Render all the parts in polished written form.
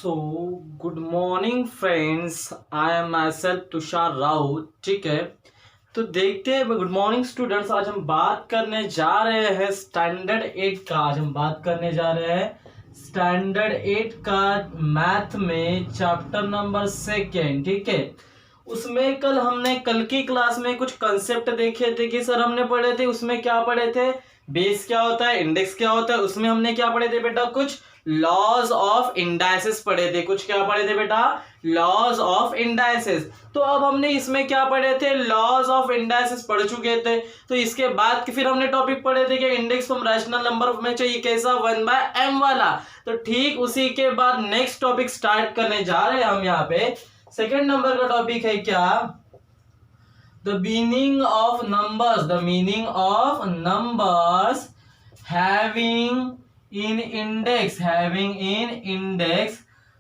So good morning friends, I am my self Tushar Raut. ठीक है, तो देखते हैं। गुड मॉर्निंग स्टूडेंट्स, आज हम बात करने जा रहे हैं स्टैंडर्ड 8 का। आज हम बात करने जा रहे हैं स्टैंडर्ड 8 का मैथ में चैप्टर नंबर 2। ठीक है, उसमें कल की क्लास में कुछ कंसेप्ट देखे थे कि सर हमने पढ़े थे। उसमें क्या पढ़े थे? बेस क्या होता है, इंडेक्स क्या होता है। उसमें हमने क्या पढ़े थे बेटा? कुछ लॉज ऑफ इंडाइसेस पढ़े थे। कुछ क्या पढ़े थे बेटा? Laws of indices. तो अब हमने इसमें क्या पढ़े थे? लॉज ऑफ इंडाइसेस पढ़ चुके थे। तो इसके बाद फिर हमने टॉपिक पढ़े थे कि इंडेक्स फ्रॉम रैशनल नंबर में चाहिए कैसा? 1/m वाला। तो ठीक उसी के बाद नेक्स्ट टॉपिक स्टार्ट करने जा रहे हैं हम। यहाँ पे सेकेंड नंबर का टॉपिक है क्या? The meaning of numbers. The meaning of numbers having in index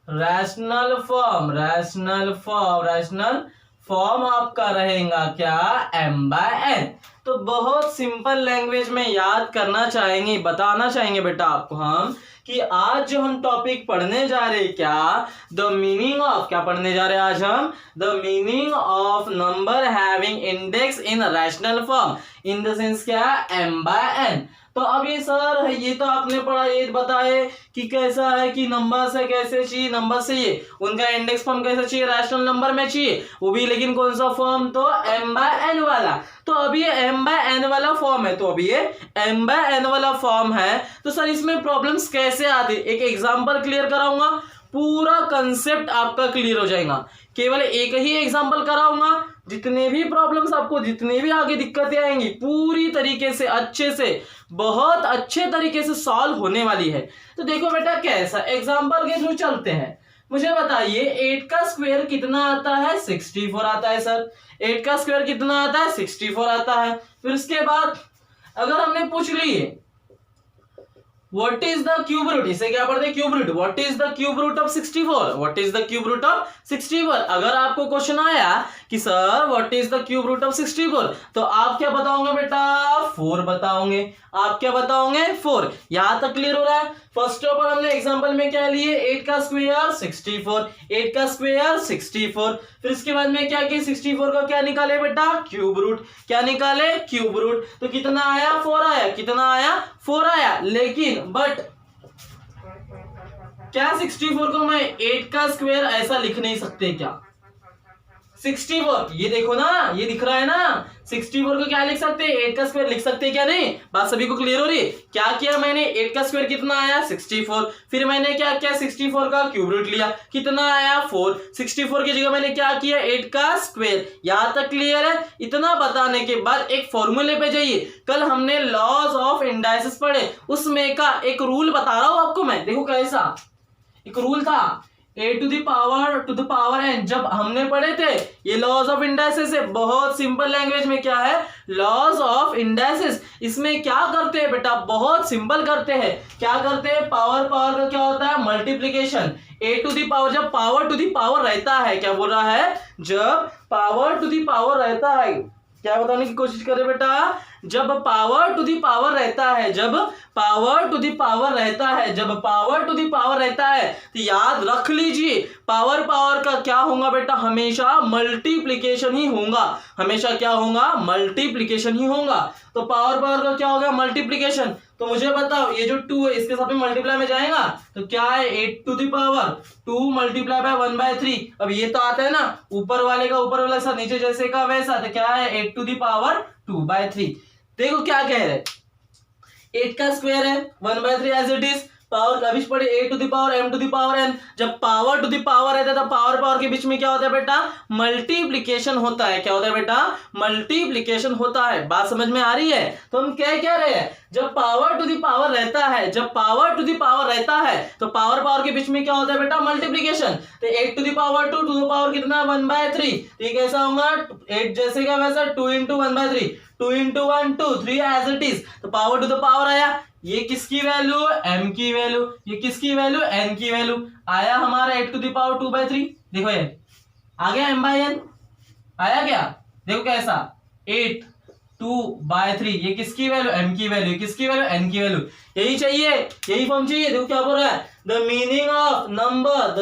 rational form आपका रहेगा क्या? m/n। तो बहुत सिंपल लैंग्वेज में याद करना चाहेंगे, बताना चाहेंगे बेटा आपको हम कि आज जो हम टॉपिक पढ़ने जा रहे हैं क्या? द मीनिंग ऑफ, क्या पढ़ने जा रहे हैं आज हम? The meaning of number having index in rational form, in the sense क्या? m/n। तो अब ये सर ये तो आपने पढ़ा, ये बताए कि कैसा है कि नंबर से कैसे चाहिए, नंबर से ये उनका इंडेक्स फॉर्म कैसा चाहिए? रैशनल नंबर में चाहिए, वो भी लेकिन कौन सा फॉर्म? तो m/n वाला। तो अभी ये m/n वाला फॉर्म है, तो अभी ये m/n वाला फॉर्म है। तो सर इसमें प्रॉब्लम्स कैसे आती? एक एग्जांपल क्लियर कराऊंगा, पूरा कंसेप्ट आपका क्लियर हो जाएगा। केवल एक ही एग्जांपल कराऊंगा, जितने भी प्रॉब्लम्स आपको, जितने भी आगे दिक्कतें आएंगी, पूरी तरीके से अच्छे से, बहुत अच्छे तरीके से सॉल्व होने वाली है। तो देखो बेटा कैसा एग्जांपल के थ्रू चलते हैं। मुझे बताइए 8 का स्क्वायर कितना आता है? 64 आता है सर। 8 का स्क्वायर कितना आता है? 64 आता है। फिर उसके बाद अगर हमने पूछ लिए what is the cube root, इसे क्या पढ़ते हैं? Cube root. What is the cube root of 64? What is the cube root of 64? अगर आपको क्वेश्चन आया कि sir what is the cube root of 64, तो आप क्या बताओगे बेटा? 4 बताओगे। आप क्या बताओगे? 4। यहां तक क्लियर हो रहा है? फर्स्ट ऑफ ऑल हमने एग्जांपल में क्या लिए? 8 का स्क्वायर 64, 8 का स्क्वायर 64। फिर इसके बाद में क्या किया? 64 का क्या निकाले बेटा? Cube root. क्या निकाले? Cube root. तो कितना आया? 4 आया। कितना आया? 4 आया। लेकिन बट क्या 64 को मैं 8 का स्क्वायर ऐसा लिख नहीं सकते क्या? 64 ये देखो ना, ये दिख रहा है ना, 64 को क्या लिख सकते हैं? 8 का स्क्वायर लिख सकते हैं क्या? नहीं। बात सभी को क्लियर हो रही है? क्या किया मैंने? 8 का स्क्वायर कितना आया? 64। फिर मैंने क्या किया? 64 का क्यूब रूट लिया। कितना आया? 4। 64 की जगह मैंने क्या किया? 8 का स्क्वायर। यहां तक क्लियर है? इतना बताने के बाद एक फॉर्मूले पे जाइए। कल हमने लॉज ऑफ इंडाइसेस पढ़े, उसमें का एक रूल बता रहा हूं आपको मैं। देखो कैसा एक रूल था, a to the power n। जब हमने पढ़े थे ये लॉज ऑफ इंडाइसेस है। बहुत सिंपल लैंग्वेज में क्या है? Laws of indices. इसमें क्या करते हैं बेटा? बहुत सिंपल करते हैं। क्या करते हैं? पावर का क्या होता है? Multiplication. a to the power, जब पावर टू द पावर रहता है, क्या बोल रहा है? जब पावर टू द पावर रहता है, क्या बताने की कोशिश करे बेटा? जब पावर टू दी पावर रहता है, जब पावर टू दी पावर रहता है, जब पावर टू दी पावर रहता है, तो याद रख लीजिए पावर का क्या होगा बेटा? हमेशा मल्टीप्लिकेशन ही होगा। हमेशा क्या होगा? मल्टीप्लिकेशन ही होगा। तो पावर का क्या होगा? मल्टीप्लिकेशन। तो मुझे बताओ ये जो 2 है इसके साथ में मल्टीप्लाई में जाएगा तो क्या है? 8 to the power 2 multiply by 1/3। अब ये तो आता है ना, ऊपर वाले का ऊपर वाला साथ, नीचे जैसे का वैसा। तो क्या है? 8 टू दी पावर 2/3। देखो क्या कह रहे हैं, 8 का स्क्वायर है 1/3 एज इट इज। पावर अभी पढ़े a to the power m to the power n। जब पावर टू द पावर रहता है तो पावर के बीच में क्या होता है बेटा? मल्टीप्लिकेशन होता है। क्या होता है बेटा? मल्टीप्लिकेशन होता है। बात समझ में आ रही है? तो हम क्या रहे हैं? जब पावर टू द पावर रहता है, जब पावर टू द पावर रहता है तो पावर के बीच में क्या होता है बेटा? मल्टीप्लिकेशन। तो 8 to the power 2 to the power कितना? 1/3। ठीक है, ऐसा होगा 8 जैसे का वैसा 2 into 1/3, 2 into 1 2 3 as it is. तो पावर टू द पावर आया, ये किसकी वैल्यू? m की वैल्यू। ये किसकी वैल्यू? n की वैल्यू। आया हमारा 8 टू द पावर 2/3। देखो ये आ गया m/n। आया क्या? देखो कैसा 8 2/3, ये किसकी वैल्यू, m की वैल्यू, किसकी वैल्यू, n की वैल्यू, यही चाहिए, यही फॉर्म चाहिए। देखो क्या बोल रहा है, द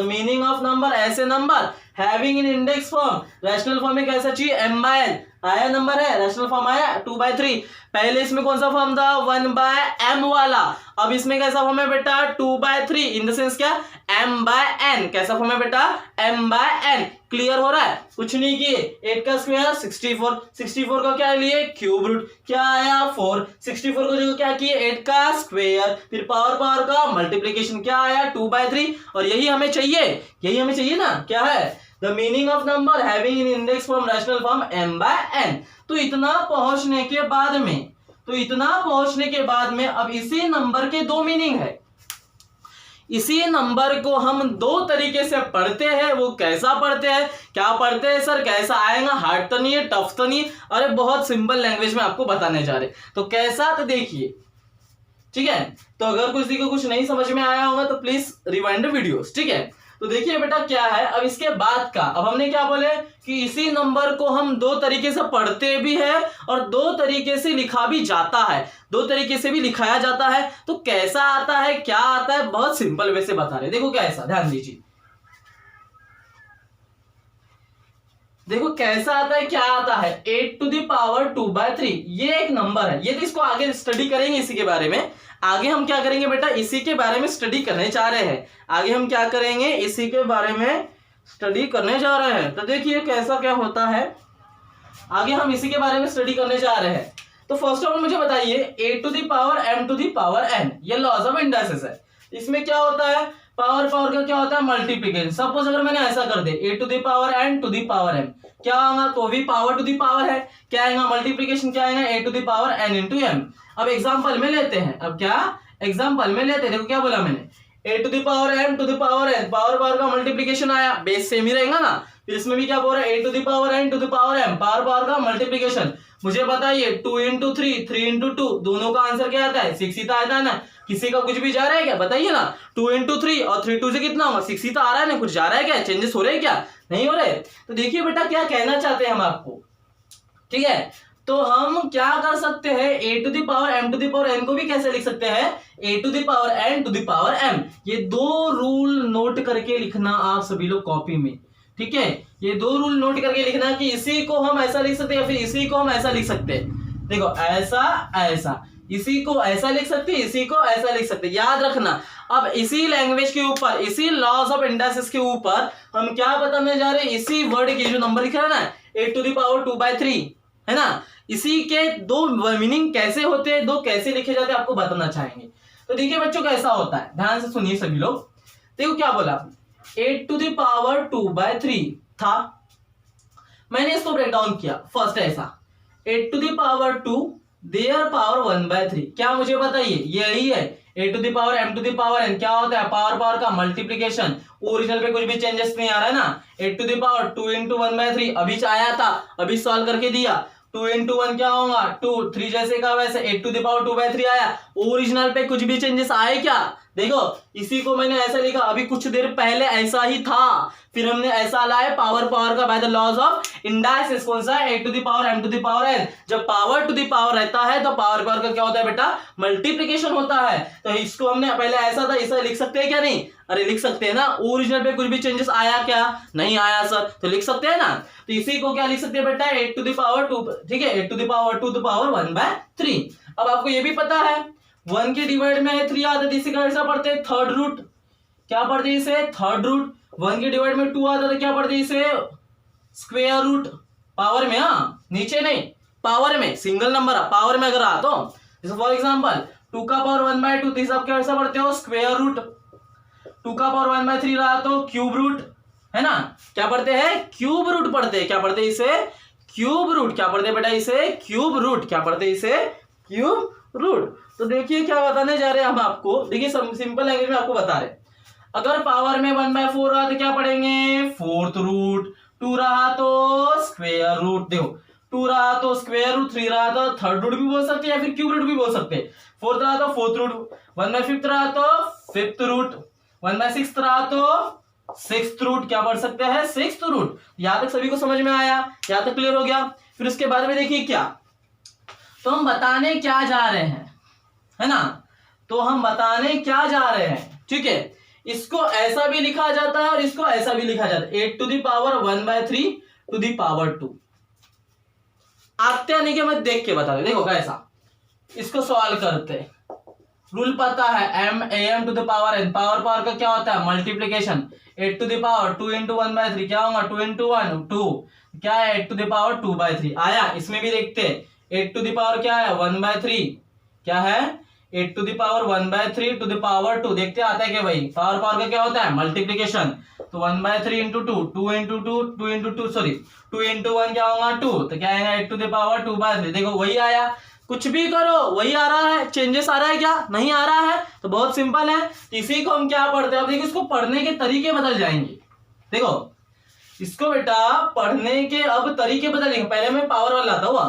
मीनिंग ऑफ नंबर ऐसे number having in index form, rational form में कैसा चाहिए, m/n, आया नंबर है, रैशनल फॉर्म आया 2/3। पहले इसमें कौन सा फॉर्म था, 1/m वाला, अब इसमें कैसा फॉर्म है बेटा, 2/3, इन द सेंस क्या, m/n, कैसा फॉर्म है बेटा, m/n। क्लियर हो रहा है, कुछ नहीं किए, 8 का स्क्वायर 64, 64 का क्या लिए, क्यूब रूट, क्या आया 4, 64 को जो क्या किए, 8 का स्क्वायर, फिर पावर का मल्टीप्लीकेशन, क्या आया 2/3, और यही हमें चाहिए ना, क्या है, the meaning of number having in index form rational form m/n। तो इतना पहुंचने के बाद में अब इसी नंबर के दो मीनिंग है, इसी नंबर को हम दो तरीके से पढ़ते हैं। वो कैसा पढ़ते हैं, क्या पढ़ते हैं सर, कैसा आएगा, हार्ड तो नहीं है, टफ तो नहीं, अरे बहुत सिंपल लैंग्वेज में आपको बताने जा रहे, तो कैसा, तो देखिए, ठीक है। तो अगर किसी को कुछ नहीं समझ में आया होगा तो प्लीज रिवाइंड वीडियोस, ठीक है। तो देखिए बेटा क्या है, अब इसके बाद का, अब हमने क्या बोले कि इसी नंबर को हम दो तरीके से पढ़ते भी है और दो तरीके से लिखा भी जाता है, दो तरीके से भी लिखाया जाता है। तो कैसा आता है, क्या आता है, बहुत सिंपल वे से बता रहे, देखो कैसा, ध्यान दीजिए, देखो कैसा आता है, क्या आता है, 8⁻²/3, ये एक नंबर है, ये तो इसको आगे स्टडी करेंगे, इसी के बारे में आगे हम क्या करेंगे बेटा, इसी के बारे में स्टडी करने जा रहे हैं, आगे हम क्या करेंगे, इसी के बारे में स्टडी करने जा रहे हैं। तो देखिए कैसा क्या होता है, आगे हम इसी के बारे में स्टडी करने जा रहे हैं। तो फर्स्ट ऑफ ऑल मुझे बताइए, a⁻m⁴n, ये लॉज ऑफ इंडाइसेस है, इसमें क्या होता है, पावर का क्या होता है, मल्टीप्लिकेशन। सपोज अगर मैंने ऐसा कर दे a⁻n⁴m, क्या आएगा, तो भी पावर टू दी पावर है, क्या आएगा, मल्टीप्लिकेशन, क्या आएगा, a⁻n⁴m। अब एग्जांपल में लेते हैं, अब क्या एग्जांपल में लेते हैं, देखो क्या बोला मैंने, a⁻m⁴n, पावर का मल्टीप्लिकेशन आया, बेस सेम ही रहेगा ना, फिर इसमें भी क्या बोल रहा है, a⁻n⁴m, पावर का मल्टीप्लिकेशन। मुझे बताइए 2 × 3, 3 × 2, दोनों का आंसर क्या आता है, 6 ही तो आता है ना, किसी का कुछ भी जा रहा है क्या, बताइए ना, 2 × 3 और 3 2 से कितना होगा, 6 ही तो आ रहा है ना, कुछ जा रहा है क्या, चेंजेस हो रहे हैं क्या, नहीं हो रहे। तो देखिए बेटा क्या कहना चाहते हैं हम आपको, ठीक है। तो हम क्या कर सकते हैं, a⁻m⁴n को भी कैसे लिख सकते हैं, a⁻n⁴m। ये दो रूल नोट करके लिखना आप सभी लोग कॉपी में, ठीक है, ये दो रूल नोट करके लिखना कि इसी को हम ऐसा लिख सकते हैं, फिर इसी को हम ऐसा लिख सकते हैं। देखो ऐसा, इसी को ऐसा लिख सकते हैं, इसी को ऐसा लिख सकते हैं, याद रखना। अब इसी लैंग्वेज के ऊपर, इसी लॉज ऑफ इंडाइसेस के ऊपर हम क्या बताने जा रहे हैं, इसी वर्ड के जो नंबर लिख रहा है ना, 8⁻²/3, है ना, इसी के दो मीनिंग कैसे होते हैं, दो कैसे लिखे जाते हैं, आपको बताना चाहेंगे। तो देखिए बच्चों कैसा होता है, ध्यान से सुनिए सभी लोग। देखो क्या बोला, 8⁻²/3 था, मैंने इसको ब्रेक डाउन किया, फर्स्ट ऐसा 8⁻², देयर पावर 1/3, क्या मुझे बताइए, यही है a⁻m⁴n, क्या होता है, पावर का मल्टीप्लिकेशन, ओरिजिनल पे कुछ भी चेंजेस नहीं आ रहा है ना, 8⁻2 × 1/3 अभी आया था, अभी सॉल्व करके दिया, 2 × 1 क्या होगा, 2, 3 जैसे का वैसे 8⁻2/3 आया, ओरिजिनल पे कुछ भी चेंजेस आए क्या, देखो इसी को मैंने ऐसा लिखा, अभी कुछ देर पहले ऐसा ही था, फिर हमने ऐसा लाया पावर का by the laws of indices, कौन सा, a⁻m⁴n। जब पावर टू दी पावर रहता है तो पावर का क्या होता है बेटा, मल्टीप्लिकेशन होता है। तो इसको हमने पहले ऐसा था, ऐसा लिख सकते हैं क्या, नहीं, अरे लिख सकते हैं ना, ओरिजिनल पे कुछ भी चेंजेस आया क्या, नहीं आया सर, तो लिख सकते हैं ना। तो इसी को क्या लिख सकते हैं बेटा, 8⁻², ठीक है, 8⁻²⁻1/3। अब आपको ये भी पता है 1 के डिवाइड में 3 आता है, इसी का ऐसा पढ़ते हैं थर्ड रूट, क्या पढ़ते हैं इसे, थर्ड रूट। 1 के डिवाइड में 2 आता है, क्या पढ़ते हैं इसे, स्क्वायर रूट, पावर में, हाँ नीचे नहीं, पावर में, सिंगल नंबर पावर में अगर आ तो, जैसे फॉर एग्जांपल 2 का पावर 1/2, तो आप कैसा पढ़ते हो, स्क्वायर रूट। 2 का पावर 1/3 रहा तो क्यूब रूट, है ना, क्या पढ़ते हैं, क्यूब रूट पढ़ते हैं, क्या पढ़ते हैं इसे, क्यूब रूट, क्या पढ़ते हैं बेटा इसे, क्यूब रूट, क्या पढ़ते हैं इसे, क्यूब रूट। तो देखिए क्या बताने जा रहे हैं हम आपको, देखिए सिंपल लैंग्वेज में आपको बता रहे हैं, अगर पावर में 1/4 रहा तो क्या पढ़ेंगे, फोर्थ रूट, 2 रहा तो स्क्वायर रूट, देखो 2 रहा तो स्क्वायर रूट, 3 रहा तो थर्ड रूट भी बोल सकते हैं या फिर क्यूब रूट भी बोल सकते हैं, 4 रहा तो फोर्थ रूट, 1/5 रहा तो फिफ्थ रूट, 1/6 रहा तो सिक्स्थ रूट, क्या पढ़ सकते हैं, सिक्स्थ रूट। यहां तक सभी को समझ में आया, यहां तक क्लियर हो गया। फिर उसके बाद में देखिए क्या, तो हम बताने क्या जा रहे हैं, है ना, तो हम बताने क्या जा रहे हैं, ठीक है। इसको ऐसा भी लिखा जाता है और इसको ऐसा भी लिखा जाता है, 8 to the power 1/3 to the power 2। आते नहीं कि मैं देख के बता दे, देखो कैसा इसको सवाल करते हैं। रूल पता है, m to the power n, power का क्या होता है multiplication, 8 to the power 2 into 1/3 क्या होगा 2 into 1 2, क्या है 8 to the power 2/3 आया। इसमें भी देखते हैं 8 to the power क्या है 1/3, क्या है 8 to the power 1/3 to the power 2, देखते आता है क्या भाई, पावर का क्या होता है मल्टीप्लीकेशन, तो 1/3 into 2 2 into 2 2 into 2 sorry 2 into 1 क्या होगा 2, तो क्या आएगा 8 to the power 2/3। देखो वही आया, कुछ भी करो वही आ रहा है, चेंजेस आ रहा है क्या, नहीं आ रहा है, तो बहुत सिंपल है। इसी को हम क्या पढ़ते हैं, अब देखो इसको पढ़ने के तरीके बदल जाएंगे। देखो इसको बेटा पढ़ने के अब तरीके बदल जाएंगे, पहले मैं पावर वाला आता हुआ,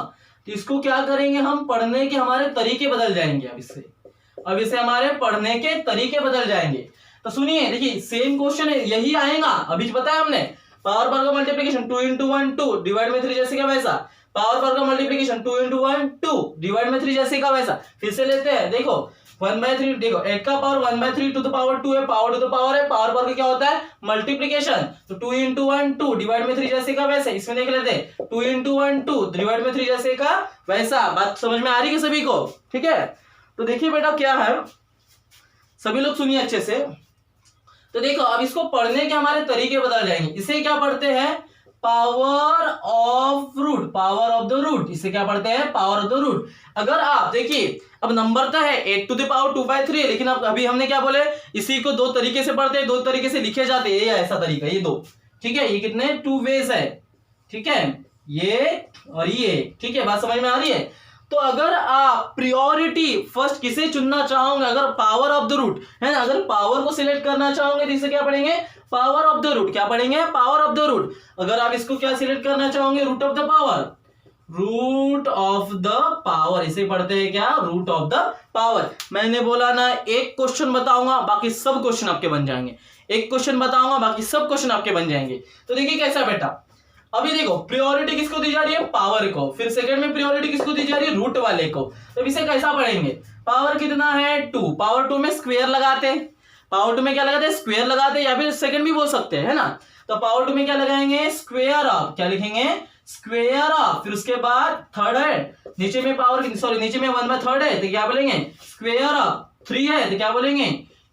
तो इसको क्या करेंगे हम, पढ़ने के हमारे तरीके बदल जाएंगे। अब इसे हमारे पढ़ने के तरीके बदल जाएंगे। तो सुनिए, देखिए सेम क्वेश्चन है, यही आएगा, अभी बताया हमने, पावर का मल्टीप्लीकेशन 2 into 1 2 डिवाइड में 3 जैसे का वैसा, पावर का मल्टीप्लीकेशन 2 into 1 2 डिवाइड में 3 जैसे का वैसा। फिर से लेते हैं, देखो 1/3, देखो 8 का पावर 1/3 टू द पावर 2 है, पावर टू द पावर है, पावर का क्या होता है मल्टीप्लीकेशन, तो 2 into 1 2 डिवाइड में 3 जैसे का वैसा। इसमें देख लेते हैं 2 into 1 2 डिवाइड में 3 जैसे का वैसा। बात समझ में आ रही है सभी को, ठीक है। तो देखिए बेटा क्या है, सभी लोग सुनिए अच्छे से। तो देखो अब इसको पढ़ने के हमारे तरीके बदल जाएंगे। इसे क्या पढ़ते हैं, power of root, power of the root, इसे क्या पढ़ते हैं पावर ऑफ द रूट। अगर आप देखिए, अब नंबर तो है 8 to the power 2/3, लेकिन अब अभी हमने क्या बोले, इसी को दो तरीके से पढ़ते हैं, दो तरीके से लिखे जाते हैं, ये ऐसा तरीका, ये दो, ठीक है। ये कितने 2 वेज है, ठीक है, ये और ये, ठीक है, बात समझ में आ रही है। तो अगर आप प्रियोरिटी फर्स्ट किसे चुनना चाहोगे, अगर पावर ऑफ द रूट है ना, अगर पावर को सिलेक्ट करना चाहोगे तो इसे क्या पढ़ेंगे, पावर ऑफ द रूट, क्या पढ़ेंगे पावर ऑफ द रूट। अगर आप इसको क्या सिलेक्ट करना चाहोगे, root of the power, root of the power, इसे पढ़ते हैं क्या, रूट ऑफ द पावर। मैंने बोला ना एक क्वेश्चन बताऊंगा बाकी सब क्वेश्चन आपके बन जाएंगे, एक क्वेश्चन बताऊंगा बाकी सब क्वेश्चन आपके बन जाएंगे। तो देखिए कैसा बेटा, अभी देखो प्रियोरिटी किसको दी जा रही है, पावर को, फिर सेकंड में प्रियोरिटी किसको दी जा रही है, रूट वाले को। तो इसे कैसा पढ़ेंगे, पावर कितना है 2, पावर 2 में स्क्वायर लगाते हैं, पावर 2 में क्या लगाते हैं स्क्वायर लगाते हैं, या फिर सेकंड भी बोल सकते हैं, है ना। तो पावर 2 में क्या लगाएंगे स्क्वायर ऑफ, क्या लिखेंगे स्क्वायर ऑफ, फिर उसके बाद थर्ड है, नीचे में पावर सॉरी नीचे में 1/3 है, तो क्या बोलेंगे स्क्वायर ऑफ, 3 है तो क्या बोलेंगे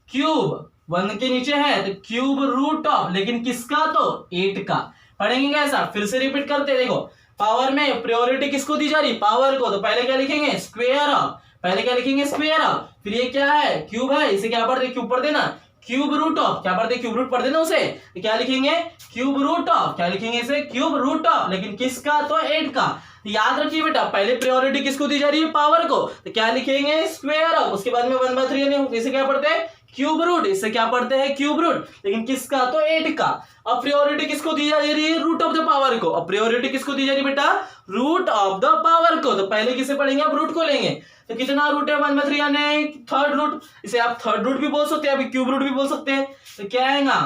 क्यूब, 1 के नीचे है तो क्यूब रूट ऑफ, लेकिन किसका, तो 8 का। पढ़ेंगे कैसा, फिर से रिपीट करते, देखो पावर में प्रायोरिटी किसको दी जा रही, पावर को, तो पहले क्या लिखेंगे स्क्वायर ऑफ, पहले क्या लिखेंगे स्क्वायर ऑफ, फिर ये क्या है क्यूब है, इसे क्या पढ़ते क्यूब पढ़ देना, क्यूब रूट ऑफ, क्या पढ़ते क्यूब रूट पढ़ देना उसे, तो क्या लिखेंगे क्यूब रूट ऑफ, क्या लिखेंगे इसे क्यूब रूट ऑफ, लेकिन किसका, तो 8 का। याद रखिए बेटा पहले प्रायोरिटी किसको दी जा रही है, पावर को, तो क्या लिखेंगे स्क्वायर ऑफ, उसके बाद में 1/3 इसे क्या पढ़ते हैं क्यूब रूट, इससे क्या पढ़ते हैं क्यूब रूट, लेकिन किसका, तो 8 का। अब प्रायोरिटी किसको दी जा रही है, रूट ऑफ द पावर को। अब प्रायोरिटी किसको दी जा रही है बेटा, रूट ऑफ द पावर को, तो पहले किसे पढ़ेंगे, अब रूट को लेंगे। तो कितना रूट है 1/3 यानी थर्ड रूट, इसे आप थर्ड रूट भी बोल सकते हैं, अभी क्यूब रूट भी बोल सकते हैं। तो क्या आएगा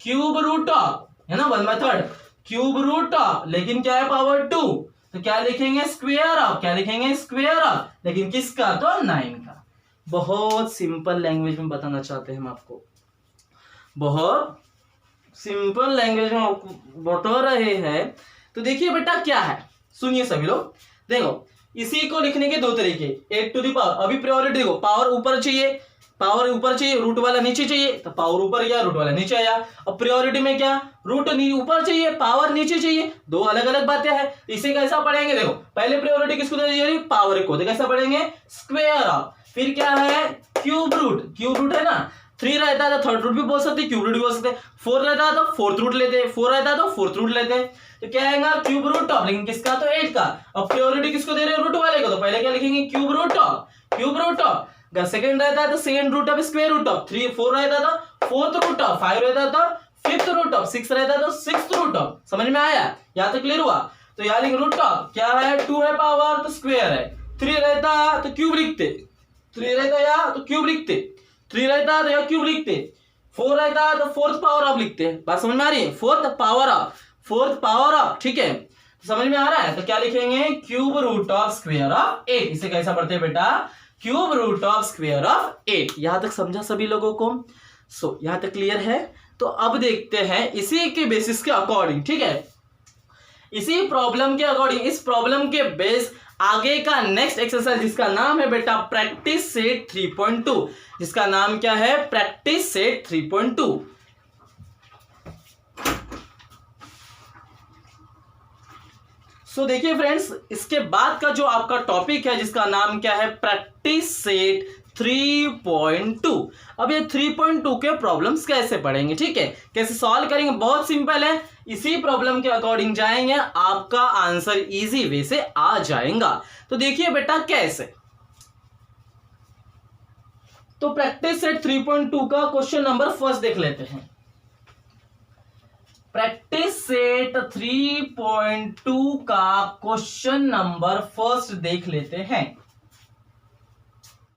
क्यूब रूट ऑफ, है ना 1/3 क्यूब रूट ऑफ, लेकिन क्या है पावर 2, तो क्या लिखेंगे स्क्वायर ऑफ, क्या लिखेंगे स्क्वायर ऑफ, लेकिन किसका, तो 9 का। बहुत सिंपल लैंग्वेज में बताना चाहते हैं हम आपको, बहुत सिंपल लैंग्वेज में आपको बता रहे हैं। तो देखिए बेटा क्या है, सुनिए सभी लोग, देखो इसी को लिखने के दो तरीके, 8 to the पावर, अभी प्रायोरिटी देखो पावर ऊपर चाहिए, पावर ऊपर चाहिए, रूट वाला नीचे चाहिए, तो पावर ऊपर गया रूट वाला नीचे आया। अब प्रायोरिटी में क्या, रूट ऊपर चाहिए पावर नीचे चाहिए, दो अलग अलग बातें हैं। इसे कैसा पढ़ेंगे, देखो पहले प्रायोरिटी किसको दी जा रही है, पावर को, तो कैसा पढ़ेंगे स्क्वायर ऑफ, फिर क्या है क्यूब रूट है ना, 3 रहता है तो थर्ड रूट भी बोल सकते, क्यूब रूट भी बोल सकते, 4 रहता है तो फोर्थ रूट लेते, 4 रहता है तो फोर्थ रूट लेते। तो क्या आएगा क्यूब रूट ऑफ, लेकिन किसका, तो 8 का। अब प्रायोरिटी किसको दे रहे हैं, रूट वाले को, तो पहले क्या लिखेंगे क्यूब रूट ऑफ, सेकंड रहता है तो second root of square root of, 4 रहता है तो फोर्थ रूट ऑफ, 5 रहता है तो फिफ्थ रूट ऑफ, 6 रहता है तो सिक्स्थ रूट ऑफ। समझ में आया, यहाँ तक क्लियर हुआ। तो यहाँ लिख रूट ऑफ क्या है, 2 है पावर तो स्क्वायर है, 3 रहता तो क्यूब लिखते, 3 रहता या तो क्यूब लिखते, 3 रहता तो या क्यूब लिखते, 4 रहता तो फोर्थ पावर ऑफ लिखते हैं। बात समझ में आ रही है, फोर्थ पावर ऑफ, ठीक है। समझ में आ रहा है? तो क्या लिखेंगे, cube root of square of 8। इसे कैसा पढ़ते हैं बेटा, cube root of square of 8। यहां तक समझा सभी लोगों को? सो यहां तक क्लियर है? तो अब देखते हैं इसी के बेसिस के अकॉर्डिंग, ठीक है, इसी प्रॉब्लम के अकॉर्डिंग, इस प्रॉब्लम के बेस आगे का नेक्स्ट एक्सरसाइज जिसका नाम है बेटा प्रैक्टिस सेट 3.2, जिसका नाम क्या है, प्रैक्टिस सेट 3.2। सो देखिए फ्रेंड्स, इसके बाद का जो आपका टॉपिक है जिसका नाम क्या है, प्रैक्टिस सेट 3.2। अब ये 3.2 के प्रॉब्लम्स कैसे पढ़ेंगे, ठीक है, कैसे सॉल्व करेंगे, बहुत सिंपल है, इसी प्रॉब्लम के अकॉर्डिंग जाएंगे, आपका आंसर इजी वे से आ जाएगा। तो देखिए बेटा कैसे, तो प्रैक्टिस सेट 3.2 का क्वेश्चन नंबर फर्स्ट देख लेते हैं। प्रैक्टिस सेट 3.2 का क्वेश्चन नंबर फर्स्ट देख लेते हैं।